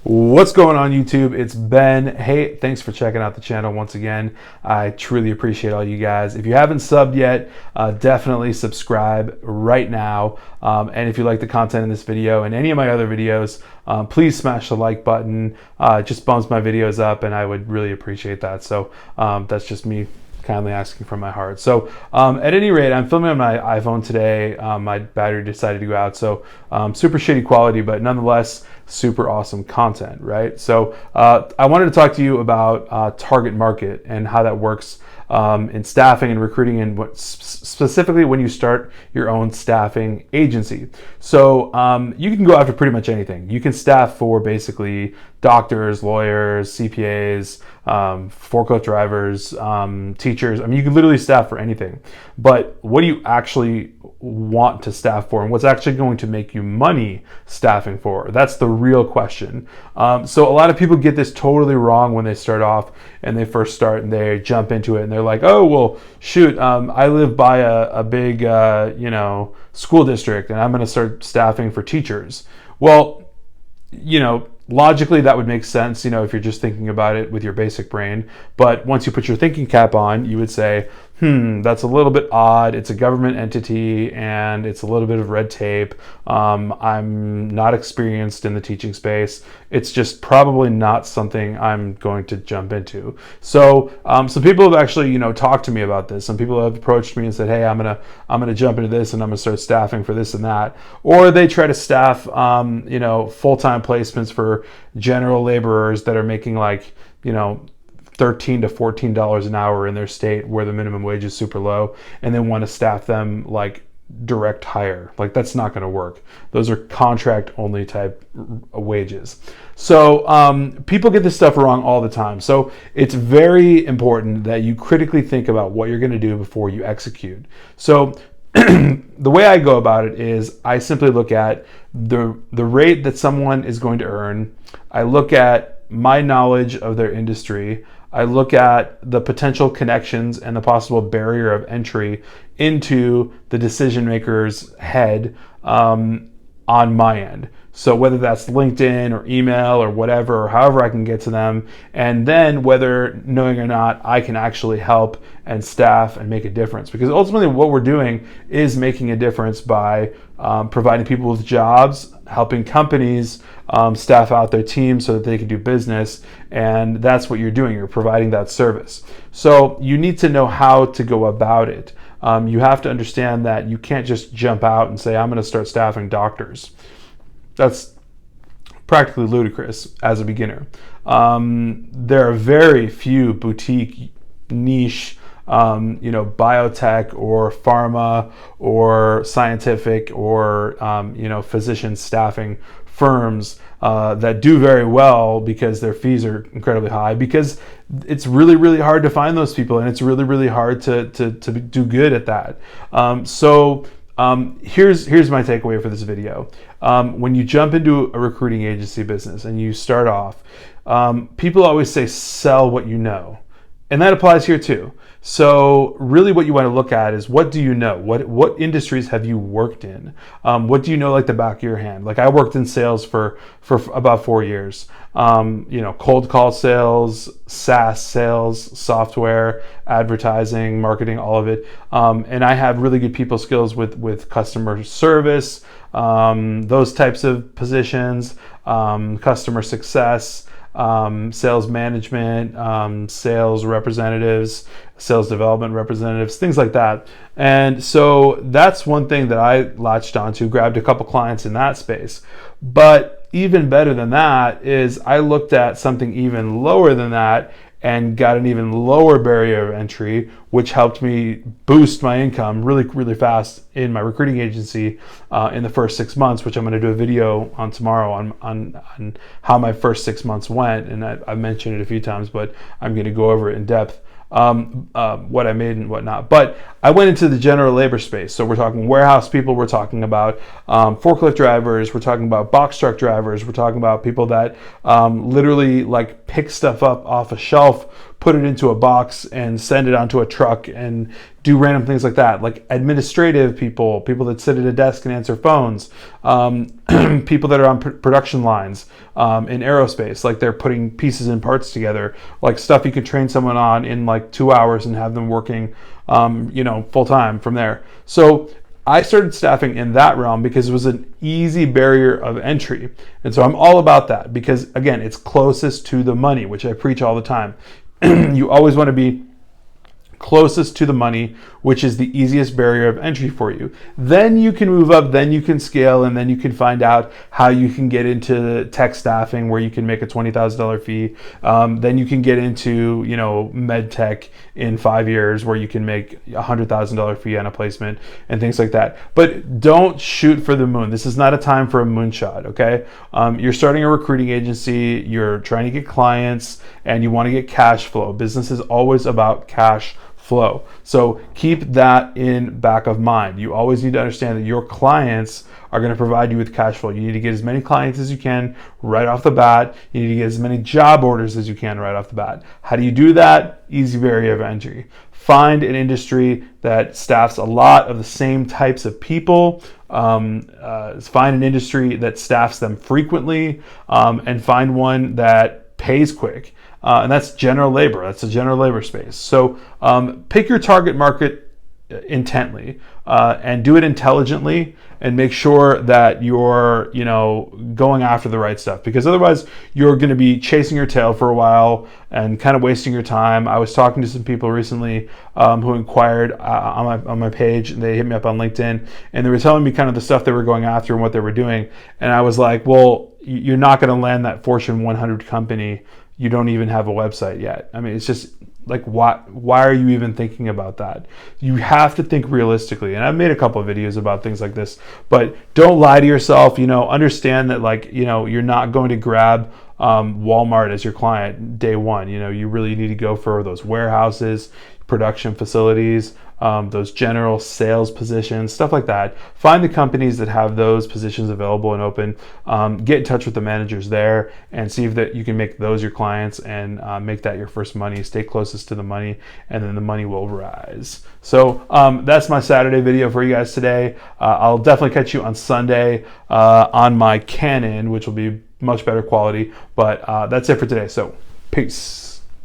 What's going on YouTube? It's Ben. Hey, thanks for checking out the channel once again. I truly appreciate all you guys. If you haven't subbed yet, definitely subscribe right now. And if you like the content in this video and any of my other videos, please smash the like button. It just bumps my videos up and I would really appreciate that. So that's just me kindly asking from my heart. So at any rate, I'm filming on my iPhone today. My battery decided to go out, so super shitty quality, but nonetheless super awesome content, right? So I wanted to talk to you about target market and how that works in staffing and recruiting, and specifically when you start your own staffing agency. So you can go after pretty much anything. You can staff for basically doctors, lawyers, CPAs, forklift drivers, teachers. I mean, you can literally staff for anything. But what do you actually want to staff for, and what's actually going to make you money staffing for? That's the real question. So a lot of people get this totally wrong when they start off and they first start and they jump into it and they're like, oh, well, shoot, I live by a big, school district and I'm going to start staffing for teachers. Well, logically that would make sense, if you're just thinking about it with your basic brain. But once you put your thinking cap on, you would say, that's a little bit odd. It's a government entity and it's a little bit of red tape. I'm not experienced in the teaching space. It's just probably not something I'm going to jump into. So some people have actually, talked to me about this. Some people have approached me and said, hey, I'm gonna jump into this and I'm gonna start staffing for this and that. Or they try to staff, full-time placements for general laborers that are making like, $13 to $14 an hour in their state where the minimum wage is super low, and they want to staff them like direct hire. Like, that's not going to work. Those are contract only type wages. So people get this stuff wrong all the time. So it's very important that you critically think about what you're going to do before you execute. So the way I go about it is I simply look at the rate that someone is going to earn. I look at my knowledge of their industry. I look at the potential connections and the possible barrier of entry into the decision maker's head on my end. So whether that's LinkedIn or email or whatever, or however I can get to them, and then whether, knowing or not, I can actually help and staff and make a difference. Because ultimately what we're doing is making a difference by providing people with jobs, helping companies staff out their team so that they can do business, and that's what you're doing. You're providing that service. So you need to know how to go about it. You have to understand that you can't just jump out and say, I'm going to start staffing doctors. That's practically ludicrous as a beginner. There are very few boutique, niche, biotech or pharma or scientific or, physician staffing firms that do very well because their fees are incredibly high, because it's really, really hard to find those people, and it's really, really hard to do good at that. Here's my takeaway for this video. When you jump into a recruiting agency business and you start off, people always say, sell what you know. And that applies here too. So really what you want to look at is, what do you know? What industries have you worked in? What do you know like the back of your hand? Like, I worked in sales for about 4 years. Cold call sales, SaaS sales, software, advertising, marketing, all of it. And I have really good people skills with customer service, those types of positions, customer success, sales management, sales representatives, sales development representatives, things like that. And so that's one thing that I latched onto, grabbed a couple clients in that space. But even better than that is I looked at something even lower than that and got an even lower barrier of entry, which helped me boost my income really, really fast in my recruiting agency in the first 6 months, which I'm going to do a video on tomorrow on how my first 6 months went. And I've mentioned it a few times, but I'm going to go over it in depth, what I made and whatnot. But I went into the general labor space. So we're talking warehouse people, we're talking about forklift drivers, we're talking about box truck drivers, we're talking about people that literally like pick stuff up off a shelf, put it into a box and send it onto a truck and do random things like that, like administrative people, people that sit at a desk and answer phones, people that are on production lines in aerospace, like they're putting pieces and parts together, like stuff you could train someone on in like 2 hours and have them working, full time from there. So I started staffing in that realm because it was an easy barrier of entry. And so I'm all about that because, again, it's closest to the money, which I preach all the time. You always want to be closest to the money, which is the easiest barrier of entry for you. Then you can move up, then you can scale, and then you can find out how you can get into tech staffing where you can make a $20,000 fee. Then you can get into, med tech in 5 years where you can make a $100,000 fee on a placement and things like that. But don't shoot for the moon. This is not a time for a moonshot, okay? You're starting a recruiting agency, you're trying to get clients, and you want to get cash flow. Business is always about cash flow. So keep that in back of mind. You always need to understand that your clients are going to provide you with cash flow. You need to get as many clients as you can right off the bat. You need to get as many job orders as you can right off the bat. How do you do that? Easy barrier of entry. Find an industry that staffs a lot of the same types of people. Find an industry that staffs them frequently, and find one that pays quick. And that's general labor. That's a general labor space. So pick your target market intently and do it intelligently, and make sure that you're going after the right stuff, because otherwise you're going to be chasing your tail for a while and kind of wasting your time. I was talking to some people recently who inquired on my page, and they hit me up on LinkedIn, and they were telling me kind of the stuff they were going after and what they were doing, and I was like, well, you're not going to land that Fortune 100 company. You don't even have a website yet. I mean, it's just like, why are you even thinking about that? You have to think realistically. And I've made a couple of videos about things like this, but don't lie to yourself. Understand that you're not going to grab Walmart as your client day one. You really need to go for those warehouses, production facilities, those general sales positions, stuff like that. Find the companies that have those positions available and open. Get in touch with the managers there and see if that you can make those your clients and make that your first money. Stay closest to the money, and then the money will rise. So that's my Saturday video for you guys today. I'll definitely catch you on Sunday on my Canon, which will be much better quality. But that's it for today. So peace.